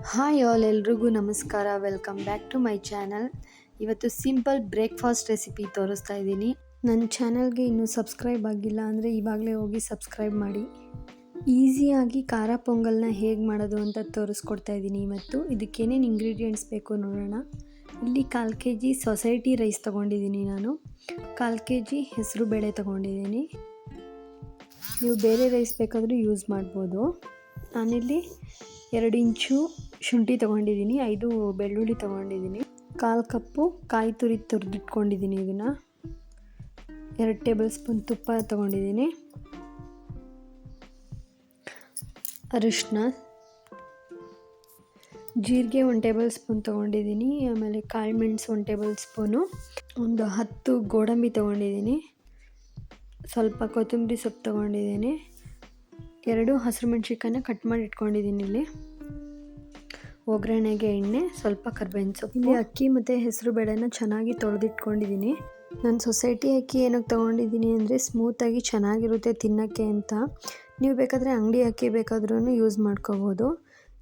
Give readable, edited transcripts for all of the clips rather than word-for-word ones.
Hi all, ಎಲ್ರಿಗೂ ನಮಸ್ಕಾರ. Welcome back to my channel. ಇವತ್ತು ಸಿಂಪಲ್ ಬ್ರೇಕ್ಫಾಸ್ಟ್ ರೆಸಿಪಿ ತೋರಿಸ್ತಾ ಇದ್ದೀನಿ. ನನ್ನ ಚಾನಲ್ಗೆ ಇನ್ನೂ ಸಬ್ಸ್ಕ್ರೈಬ್ ಆಗಿಲ್ಲ ಅಂದರೆ ಇವಾಗಲೇ ಹೋಗಿ ಸಬ್ಸ್ಕ್ರೈಬ್ ಮಾಡಿ. ಈಸಿಯಾಗಿ ಖಾರ ಪೊಂಗಲ್ನ ಹೇಗೆ ಮಾಡೋದು ಅಂತ ತೋರಿಸ್ಕೊಡ್ತಾ ಇದ್ದೀನಿ ಇವತ್ತು. ಇದಕ್ಕೇನೇನು ಇಂಗ್ರೀಡಿಯೆಂಟ್ಸ್ ಬೇಕು ನೋಡೋಣ. ಇಲ್ಲಿ 1/4 kg ಸೊಸೈಟಿ ರೈಸ್ ತೊಗೊಂಡಿದ್ದೀನಿ ನಾನು. 1/4 kg ಹೆಸರು ಬೇಳೆ ತೊಗೊಂಡಿದ್ದೀನಿ. ನೀವು ಬೇರೆ ರೈಸ್ ಬೇಕಾದರೂ ಯೂಸ್ ಮಾಡ್ಬೋದು. ನಾನಿಲ್ಲಿ 2 ಇಂಚು ಶುಂಠಿ ತೊಗೊಂಡಿದ್ದೀನಿ, 5 ಬೆಳ್ಳುಳ್ಳಿ ತೊಗೊಂಡಿದ್ದೀನಿ, 1/4 ಕಪ್ಪು ಕಾಯಿ ತುರಿ ತುರಿದಿಟ್ಕೊಂಡಿದ್ದೀನಿ. ಇದನ್ನು 2 ಟೇಬಲ್ ಸ್ಪೂನ್ ತುಪ್ಪ ತೊಗೊಂಡಿದ್ದೀನಿ, ಅರಿಶಿನ, ಜೀರಿಗೆ 1 ಟೇಬಲ್ ಸ್ಪೂನ್ ತೊಗೊಂಡಿದ್ದೀನಿ, ಆಮೇಲೆ ಕಾಳು ಮೆಣಸು 1 ಟೇಬಲ್ ಸ್ಪೂನು, ಒಂದು 10 ಗೋಡಂಬಿ ತೊಗೊಂಡಿದ್ದೀನಿ, ಸ್ವಲ್ಪ ಕೊತ್ತಂಬರಿ ಸೊಪ್ಪು ತೊಗೊಂಡಿದ್ದೀನಿ, 2 ಹಸಿರು ಮೆಣಸಿನ್ಕಾಯಿನ ಕಟ್ ಮಾಡಿ ಇಟ್ಕೊಂಡಿದ್ದೀನಿ. ಇಲ್ಲಿ ಒಗ್ಗರಣೆಗೆ ಎಣ್ಣೆ, ಸ್ವಲ್ಪ ಕರ್ಬೇವಿನ ಸೊಪ್ಪು. ಇಲ್ಲಿ ಅಕ್ಕಿ ಮತ್ತು ಹೆಸರು ಬೇಳೆನ ಚೆನ್ನಾಗಿ ತೊಳೆದಿಟ್ಕೊಂಡಿದ್ದೀನಿ. ನಾನು ಸೊಸೈಟಿ ಅಕ್ಕಿ ಏನಕ್ಕೆ ತೊಗೊಂಡಿದ್ದೀನಿ ಅಂದರೆ ಸ್ಮೂತಾಗಿ ಚೆನ್ನಾಗಿರುತ್ತೆ ತಿನ್ನೋಕ್ಕೆ ಅಂತ. ನೀವು ಬೇಕಾದರೆ ಅಂಗಡಿ ಅಕ್ಕಿ ಬೇಕಾದ್ರೂ ಯೂಸ್ ಮಾಡ್ಕೋಬೋದು.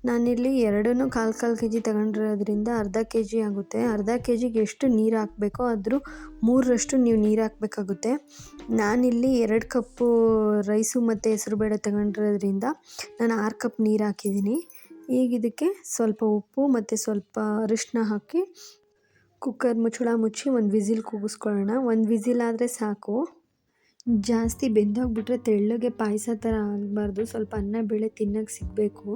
ನಾನಿಲ್ಲಿ 2 1/4 kg ತಗೊಂಡಿರೋದ್ರಿಂದ ಅರ್ಧ kg ಆಗುತ್ತೆ. ಅರ್ಧ kgಗೆ ಎಷ್ಟು ನೀರು ಹಾಕಬೇಕೋ ಅದ್ರ 3ರಷ್ಟು ನೀವು ನೀರು ಹಾಕಬೇಕಾಗುತ್ತೆ. ನಾನಿಲ್ಲಿ 2 ಕಪ್ಪು ರೈಸು ಮತ್ತು ಹೆಸರುಬೇಳೆ ತಗೊಂಡಿರೋದ್ರಿಂದ ನಾನು 6 ಕಪ್ ನೀರು ಹಾಕಿದ್ದೀನಿ. ಈಗ ಇದಕ್ಕೆ ಸ್ವಲ್ಪ ಉಪ್ಪು ಮತ್ತು ಸ್ವಲ್ಪ ಅರಿಶಿನ ಹಾಕಿ ಕುಕ್ಕರ್ ಮುಚ್ಚಳ ಮುಚ್ಚಿ 1 ವಿಸಿಲ್ ಕೂಗಿಸ್ಕೊಳ್ಳೋಣ. 1 ವಿಸಿಲ್ ಆದರೆ ಸಾಕು. ಜಾಸ್ತಿ ಬೆಂದೋಗ್ಬಿಟ್ರೆ ತೆಳ್ಳಗೆ ಪಾಯಸ ಥರ ಆಗಬಾರ್ದು. ಸ್ವಲ್ಪ ಅನ್ನ ಬೇಳೆ ತಿನ್ನೋಕ್ಕೆ ಸಿಗಬೇಕು.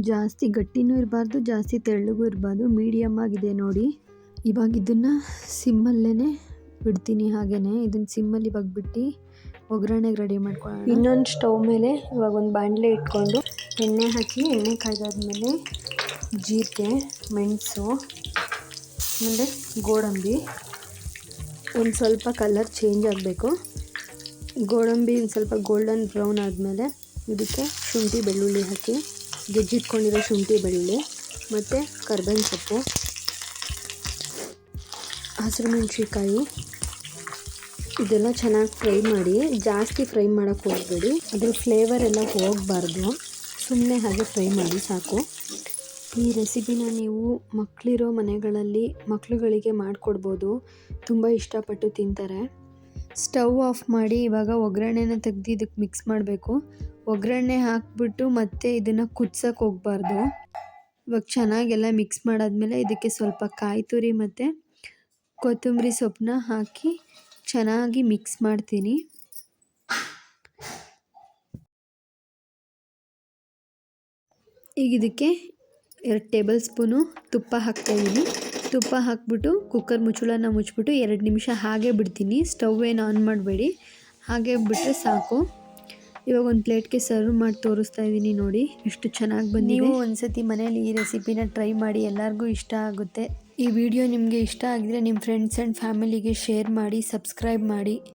ಜಾಸ್ತಿ ಗಟ್ಟಿನೂ ಇರಬಾರ್ದು, ಜಾಸ್ತಿ ತೆಳ್ಳಗೂ ಇರಬಾರ್ದು, ಮೀಡಿಯಮ್ ಆಗಿದೆ ನೋಡಿ. ಇವಾಗ ಇದನ್ನು ಸಿಮ್ಮಲ್ಲೇ ಬಿಡ್ತೀನಿ. ಹಾಗೆಯೇ ಇದನ್ನು ಸಿಮ್ಮಲ್ಲಿ ಇವಾಗ ಬಿಟ್ಟು ಒಗ್ಗರಣೆಗೆ ರೆಡಿ ಮಾಡ್ಕೊಳ್ಳೋಣ. ಇನ್ನೊಂದು ಸ್ಟವ್ ಮೇಲೆ ಇವಾಗ ಒಂದು ಬಾಣಲೆ ಇಟ್ಕೊಂಡು ಎಣ್ಣೆ ಹಾಕಿ, ಎಣ್ಣೆ ಕಾಯ್ದಾದ್ಮೇಲೆ ಜೀರಿಗೆ, ಮೆಣಸು, ಆಮೇಲೆ ಗೋಡಂಬಿ ಒಂದು ಸ್ವಲ್ಪ ಕಲರ್ ಚೇಂಜ್ ಆಗಬೇಕು. ಗೋಡಂಬಿ ಒಂದು ಸ್ವಲ್ಪ ಗೋಲ್ಡನ್ ಬ್ರೌನ್ ಆದಮೇಲೆ ಇದಕ್ಕೆ ಶುಂಠಿ ಬೆಳ್ಳುಳ್ಳಿ ಹಾಕಿ, ಜಜ್ಜಿಟ್ಕೊಂಡಿರೋ ಶುಂಠಿ ಬೆಳ್ಳುಳ್ಳಿ ಮತ್ತು ಕರ್ಬೇವಿನ ಸೊಪ್ಪು, ಹಸಿರು ಮೆಣಸಿನ್ಕಾಯಿ ಇದೆಲ್ಲ ಚೆನ್ನಾಗಿ ಫ್ರೈ ಮಾಡಿ. ಜಾಸ್ತಿ ಫ್ರೈ ಮಾಡೋಕ್ಕೆ ಹೋಗಬೇಡಿ, ಅದ್ರ ಫ್ಲೇವರ್ ಎಲ್ಲ ಹೋಗಬಾರ್ದು. ಸುಮ್ಮನೆ ಹಾಗೆ ಫ್ರೈ ಮಾಡಿ ಸಾಕು. ಈ ರೆಸಿಪಿನ ನೀವು ಮಕ್ಕಳಿರೋ ಮನೆಗಳಲ್ಲಿ ಮಕ್ಕಳುಗಳಿಗೆ ಮಾಡಿಕೊಡ್ಬೋದು. ತುಂಬ ಇಷ್ಟಪಟ್ಟು ತಿಂತಾರೆ. ಸ್ಟವ್ ಆಫ್ ಮಾಡಿ ಇವಾಗ ಒಗ್ಗರಣೆನ ತೆಗೆದು ಇದಕ್ಕೆ ಮಿಕ್ಸ್ ಮಾಡಬೇಕು. ಒಗ್ಗರಣೆ ಹಾಕಿಬಿಟ್ಟು ಮತ್ತೆ ಇದನ್ನು ಕುದ್ಸೋಕ್ಕೆ ಹೋಗಬಾರ್ದು. ಇವಾಗ ಚೆನ್ನಾಗೆಲ್ಲ ಮಿಕ್ಸ್ ಮಾಡಾದ್ಮೇಲೆ ಇದಕ್ಕೆ ಸ್ವಲ್ಪ ಕಾಯಿ ತುರಿ ಮತ್ತು ಕೊತ್ತಂಬರಿ ಸೊಪ್ಪನ್ನ ಹಾಕಿ ಚೆನ್ನಾಗಿ ಮಿಕ್ಸ್ ಮಾಡ್ತೀನಿ. ಈಗ ಇದಕ್ಕೆ 2 ಟೇಬಲ್ ಸ್ಪೂನು ತುಪ್ಪ ಹಾಕ್ತಾಯಿದ್ದೀನಿ. ತುಪ್ಪ ಹಾಕ್ಬಿಟ್ಟು ಕುಕ್ಕರ್ ಮುಚ್ಚಳನ ಮುಚ್ಚಿಬಿಟ್ಟು 2 ನಿಮಿಷ ಹಾಗೆ ಬಿಡ್ತೀನಿ. ಸ್ಟವ್ ಏನು ಆನ್ ಮಾಡಬೇಡಿ, ಹಾಗೆ ಬಿಟ್ಟರೆ ಸಾಕು. ಇವಾಗ ಒಂದು ಪ್ಲೇಟ್ಗೆ ಸರ್ವ್ ಮಾಡಿ ತೋರಿಸ್ತಾ ಇದ್ದೀನಿ ನೋಡಿ, ಎಷ್ಟು ಚೆನ್ನಾಗಿ ಬಂದಿದೆ. ನೀವು ಒಂದ್ಸತಿ ಮನೇಲಿ ಈ ರೆಸಿಪಿನ ಟ್ರೈ ಮಾಡಿ, ಎಲ್ಲರಿಗೂ ಇಷ್ಟ ಆಗುತ್ತೆ. ಈ ವಿಡಿಯೋ ನಿಮಗೆ ಇಷ್ಟ ಆಗಿದ್ರೆ ನಿಮ್ಮ ಫ್ರೆಂಡ್ಸ್ ಆ್ಯಂಡ್ ಫ್ಯಾಮಿಲಿಗೆ ಶೇರ್ ಮಾಡಿ, ಸಬ್ಸ್ಕ್ರೈಬ್ ಮಾಡಿ.